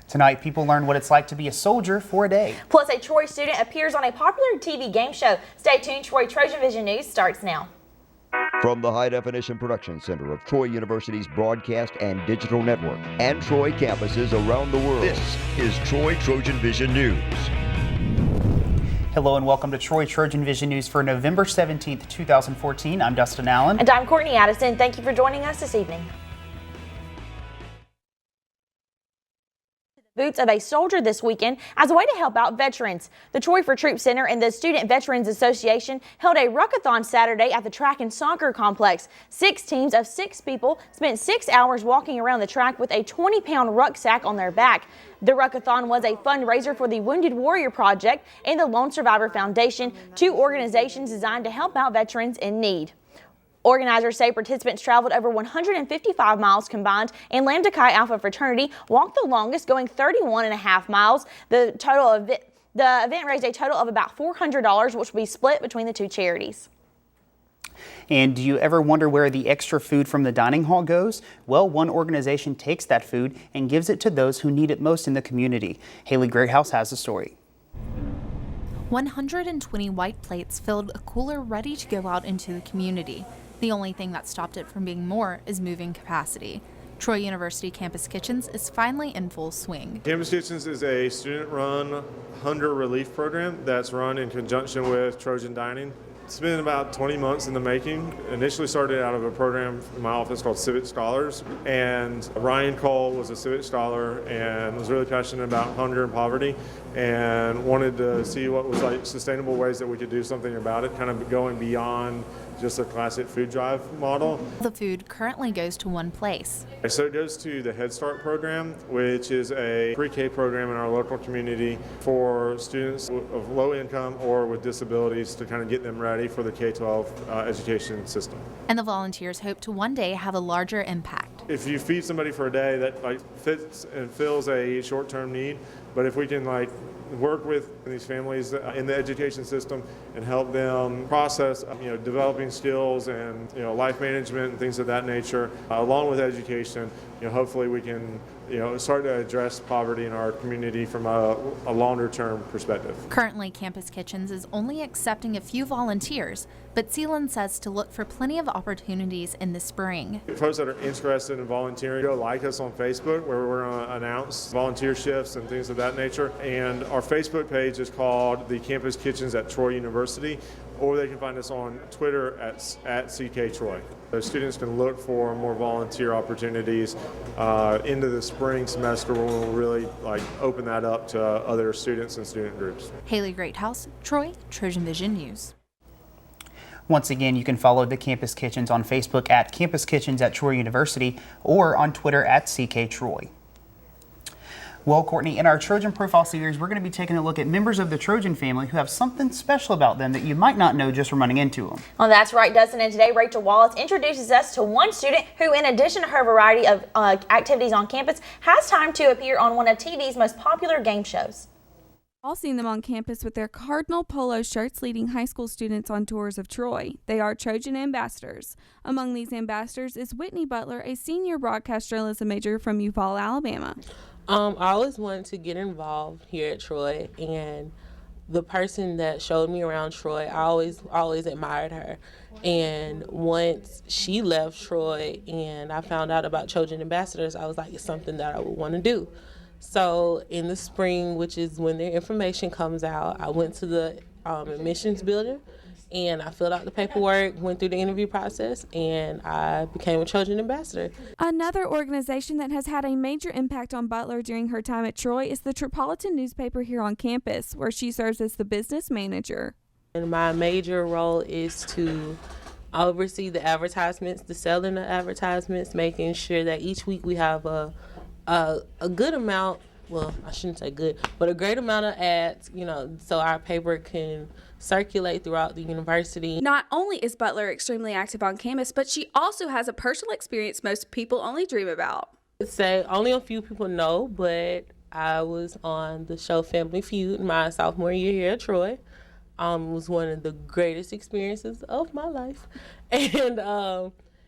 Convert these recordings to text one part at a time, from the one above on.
Tonight, people learn what it's like to be a soldier for a day. Plus, a Troy student appears on a popular TV game show. Stay tuned, Troy. TrojanVision News starts now. From the High Definition Production Center of Troy University's Broadcast and Digital Network and Troy campuses around the world, this is Troy TrojanVision News. Hello and welcome to Troy TrojanVision News for November 17th, 2014. I'm Dustin Allen. And I'm Courtney Addison. Thank you for joining us this evening. Boots of a soldier this weekend as a way to help out veterans. The Troy for Troops Center and the Student Veterans Association held a ruckathon Saturday at the track and soccer complex. 6 teams of 6 people spent 6 hours walking around the track with a 20-pound rucksack on their back. The ruckathon was a fundraiser for the Wounded Warrior Project and the Lone Survivor Foundation, 2 organizations designed to help out veterans in need. Organizers say participants traveled over 155 miles combined, and Lambda Chi Alpha Fraternity walked the longest, going 31.5 miles. The event raised a total of about $400, which will be split between the 2 charities. And do you ever wonder where the extra food from the dining hall goes? Well, one organization takes that food and gives it to those who need it most in the community. Haley Greathouse has the story. 120 white plates filled a cooler ready to go out into the community. The only thing that stopped it from being more is moving capacity. Troy University Campus Kitchens is finally in full swing. Campus Kitchens is a student-run hunger relief program that's run in conjunction with Trojan Dining. It's been about 20 months in the making. Initially started out of a program in my office called Civic Scholars, and Ryan Cole was a Civic Scholar and was really passionate about hunger and poverty and wanted to see what was like sustainable ways that we could do something about it, kind of going beyond just a classic food drive model. The food currently goes to one place. So it goes to the Head Start program, which is a pre-K program in our local community for students of low income or with disabilities to kind of get them ready for the K-12 education system. And the volunteers hope to one day have a larger impact. If you feed somebody for a day, that fits and fills a short-term need, but if we can work with these families in the education system and help them process, developing skills and, life management and things of that nature, along with education, hopefully we can, start to address poverty in our community from a longer-term perspective. Currently, Campus Kitchens is only accepting a few volunteers, but Seelan says to look for plenty of opportunities in the spring. Folks that are interested in volunteering, go like us on Facebook, where we're going to announce volunteer shifts and things of that nature. And our Facebook page is called the Campus Kitchens at Troy University, or they can find us on Twitter at CK Troy. So students can look for more volunteer opportunities into the spring semester when we'll really open that up to other students and student groups. Haley Greathouse, Troy, TrojanVision News. Once again, you can follow the Campus Kitchens on Facebook at Campus Kitchens at Troy University or on Twitter at CK Troy. Well, Courtney, in our Trojan Profile series, we're going to be taking a look at members of the Trojan family who have something special about them that you might not know just from running into them. Well, that's right, Dustin. And today, Rachel Wallace introduces us to one student who, in addition to her variety of activities on campus, has time to appear on one of TV's most popular game shows. All seen them on campus with their Cardinal polo shirts, leading high school students on tours of Troy. They are Trojan ambassadors. Among these ambassadors is Whitney Butler, a senior broadcast journalism major from Eufaula, Alabama. I always wanted to get involved here at Troy, and the person that showed me around Troy, I always admired her. And once she left Troy and I found out about Trojan ambassadors, I was like, it's something that I would want to do. So in the spring, which is when their information comes out, I went to the admissions building and I filled out the paperwork, went through the interview process, and I became a Trojan ambassador. Another organization that has had a major impact on Butler during her time at Troy is the Tripolitan newspaper here on campus, where she serves as the business manager. And my major role is to oversee the advertisements, the selling of advertisements, making sure that each week we have a good amount, well, I shouldn't say good, but a great amount of ads, so our paper can circulate throughout the university. Not only is Butler extremely active on campus, but she also has a personal experience most people only dream about. I'd say only a few people know, but I was on the show Family Feud my sophomore year here at Troy. It was one of the greatest experiences of my life. And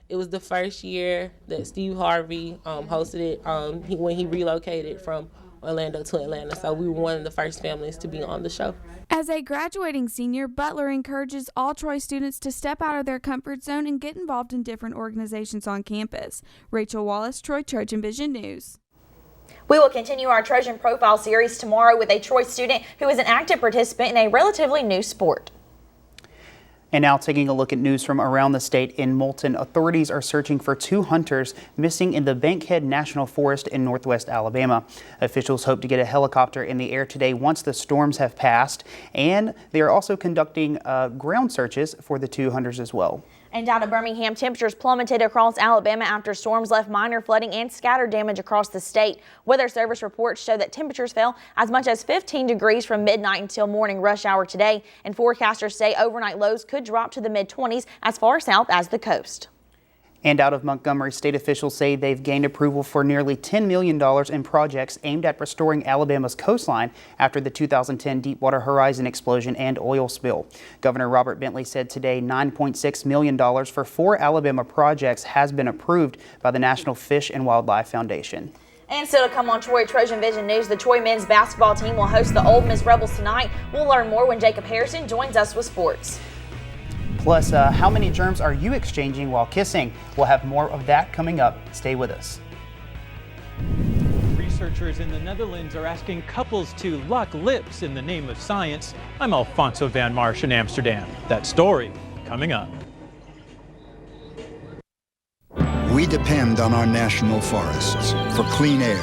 it was the first year that Steve Harvey hosted it when he relocated from Orlando to Atlanta. So we were one of the first families to be on the show. As a graduating senior, Butler encourages all Troy students to step out of their comfort zone and get involved in different organizations on campus. Rachel Wallace, Troy TrojanVision News. We will continue our Trojan Profile series tomorrow with a Troy student who is an active participant in a relatively new sport. And now taking a look at news from around the state. In Moulton, authorities are searching for 2 hunters missing in the Bankhead National Forest in northwest Alabama. Officials hope to get a helicopter in the air today once the storms have passed, and they are also conducting ground searches for the 2 hunters as well. And out of Birmingham, temperatures plummeted across Alabama after storms left minor flooding and scattered damage across the state. Weather Service reports show that temperatures fell as much as 15 degrees from midnight until morning rush hour today, and forecasters say overnight lows could drop to the mid-20s as far south as the coast. And out of Montgomery, state officials say they've gained approval for nearly $10 million in projects aimed at restoring Alabama's coastline after the 2010 Deepwater Horizon explosion and oil spill. Governor Robert Bentley said today $9.6 million for 4 Alabama projects has been approved by the National Fish and Wildlife Foundation. And still to come on Troy TrojanVision News, the Troy men's basketball team will host the Ole Miss Rebels tonight. We'll learn more when Jacob Harrison joins us with sports. Plus, how many germs are you exchanging while kissing? We'll have more of that coming up. Stay with us. Researchers in the Netherlands are asking couples to lock lips in the name of science. I'm Alfonso Van Marsh in Amsterdam. That story coming up. We depend on our national forests for clean air,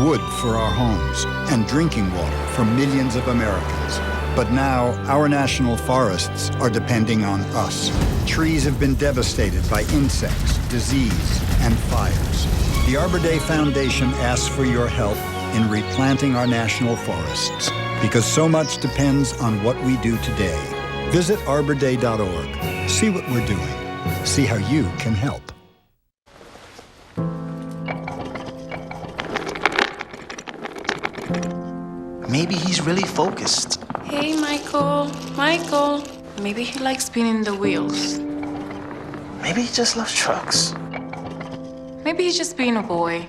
wood for our homes, and drinking water for millions of Americans. But now, our national forests are depending on us. Trees have been devastated by insects, disease, and fires. The Arbor Day Foundation asks for your help in replanting our national forests, because so much depends on what we do today. Visit arborday.org. See what we're doing. See how you can help. Maybe he's really focused. Hey, Michael. Michael. Maybe he likes spinning the wheels. Maybe he just loves trucks. Maybe he's just being a boy.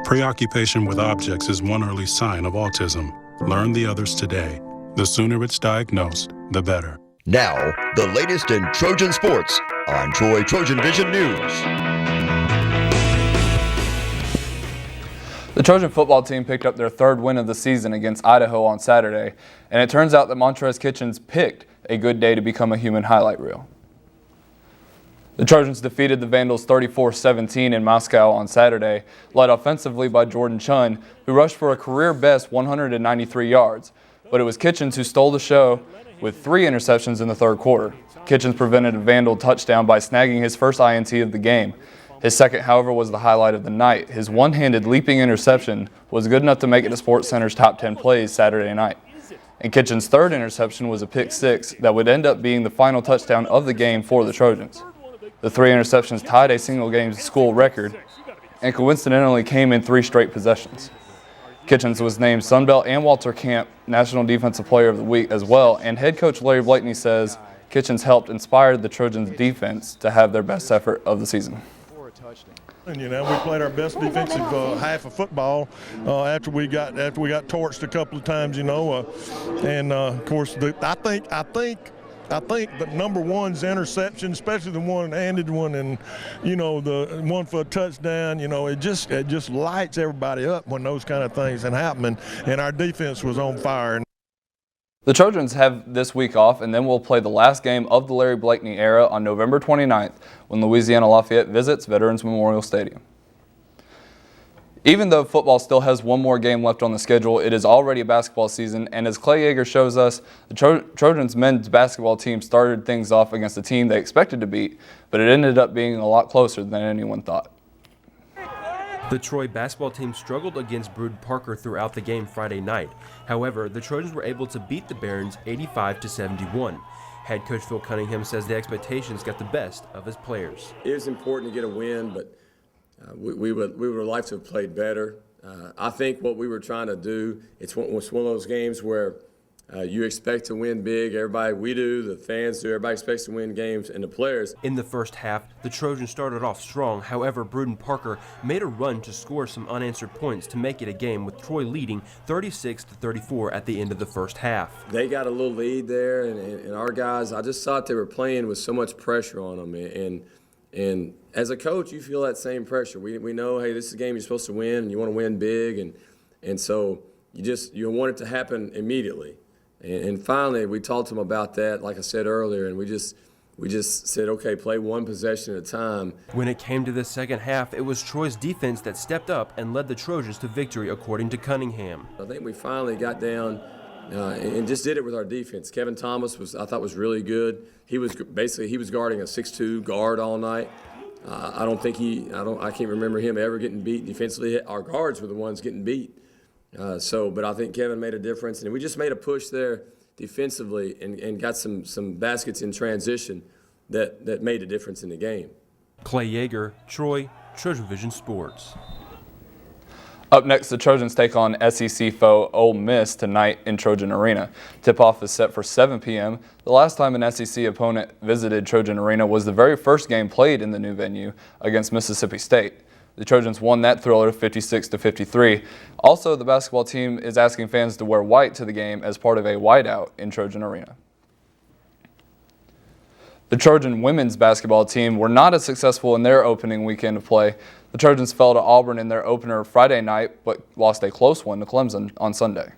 Preoccupation with objects is one early sign of autism. Learn the others today. The sooner it's diagnosed, the better. Now, the latest in Trojan sports on Troy TrojanVision News. The Trojan football team picked up their 3rd win of the season against Idaho on Saturday, and it turns out that Montrez Kitchens picked a good day to become a human highlight reel. The Trojans defeated the Vandals 34-17 in Moscow on Saturday, led offensively by Jordan Chun, who rushed for a career-best 193 yards. But it was Kitchens who stole the show with 3 interceptions in the 3rd quarter. Kitchens prevented a Vandal touchdown by snagging his first INT of the game. His second, however, was the highlight of the night. His one-handed leaping interception was good enough to make it to SportsCenter's top 10 plays Saturday night. And Kitchens' 3rd interception was a pick 6 that would end up being the final touchdown of the game for the Trojans. The 3 interceptions tied a single-game school record and coincidentally came in 3 straight possessions. Kitchens was named Sunbelt and Walter Camp National Defensive Player of the Week as well, and head coach Larry Blakeney says Kitchens helped inspire the Trojans' defense to have their best effort of the season. And we played our best defensive half of football after we got torched a couple of times, and of course I think the number one's interception, especially the one-handed one, and the one for a touchdown, it just lights everybody up when those kind of things happen, and our defense was on fire. The Trojans have this week off, and then we'll play the last game of the Larry Blakeney era on November 29th when Louisiana Lafayette visits Veterans Memorial Stadium. Even though football still has one more game left on the schedule, it is already a basketball season, and as Clay Yeager shows us, the Trojans men's basketball team started things off against a team they expected to beat, but it ended up being a lot closer than anyone thought. The Troy basketball team struggled against Brood Parker throughout the game Friday night. However, the Trojans were able to beat the Barons 85-71. Head coach Phil Cunningham says the expectations got the best of his players. It was important to get a win, but we would like to have played better. I think what we were trying to do, it's one of those games where You expect to win big. Everybody, we do, the fans do. Everybody expects to win games, and the players. In the first half, the Trojans started off strong. However, Bruden Parker made a run to score some unanswered points to make it a game, with Troy leading 36-34 at the end of the first half. They got a little lead there, and our guys, I just thought they were playing with so much pressure on them. And as a coach, you feel that same pressure. We know, hey, this is a game you're supposed to win, and you want to win big, and so you want it to happen immediately. And finally, we talked to them about that, like I said earlier, and we just said, okay, play one possession at a time. When it came to the second half, it was Troy's defense that stepped up and led the Trojans to victory, according to Cunningham. I think we finally got down and just did it with our defense. Kevin Thomas I thought was really good. He was guarding a 6'2" guard all night. I can't remember him ever getting beat defensively. Our guards were the ones getting beat. But I think Kevin made a difference, and we just made a push there defensively and got some baskets in transition that made a difference in the game. Clay Yeager, Troy, TrojanVision Sports. Up next, the Trojans take on SEC foe Ole Miss tonight in Trojan Arena. Tip-off is set for 7 p.m. The last time an SEC opponent visited Trojan Arena was the very first game played in the new venue against Mississippi State. The Trojans won that thriller 56-53. Also, the basketball team is asking fans to wear white to the game as part of a whiteout in Trojan Arena. The Trojan women's basketball team were not as successful in their opening weekend of play. The Trojans fell to Auburn in their opener Friday night, but lost a close one to Clemson on Sunday.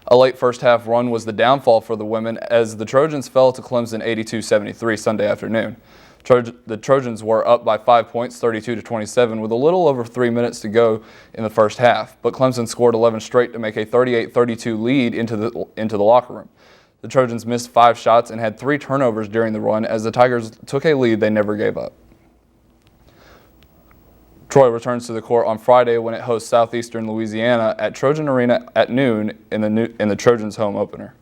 A late first-half run was the downfall for the women as the Trojans fell to Clemson 82-73 Sunday afternoon. The Trojans were up by 5 points, 32-27, with a little over 3 minutes to go in the first half, but Clemson scored 11 straight to make a 38-32 lead into the locker room. The Trojans missed 5 shots and had 3 turnovers during the run as the Tigers took a lead they never gave up. Troy returns to the court on Friday when it hosts Southeastern Louisiana at Trojan Arena at noon in the Trojans' home opener.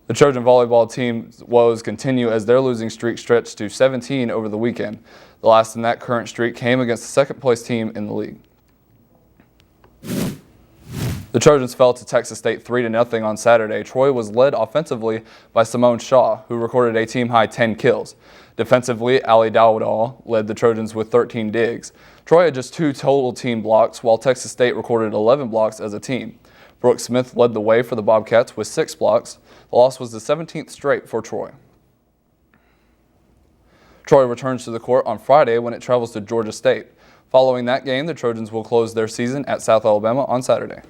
The Trojan volleyball team's woes continue as their losing streak stretched to 17 over the weekend. The last in that current streak came against the second-place team in the league. The Trojans fell to Texas State 3-0 on Saturday. Troy was led offensively by Simone Shaw, who recorded a team-high 10 kills. Defensively, Ali Dowdall led the Trojans with 13 digs. Troy had just 2 total team blocks, while Texas State recorded 11 blocks as a team. Brooke Smith led the way for the Bobcats with 6 blocks. The loss was the 17th straight for Troy. Troy returns to the court on Friday when it travels to Georgia State. Following that game, the Trojans will close their season at South Alabama on Saturday.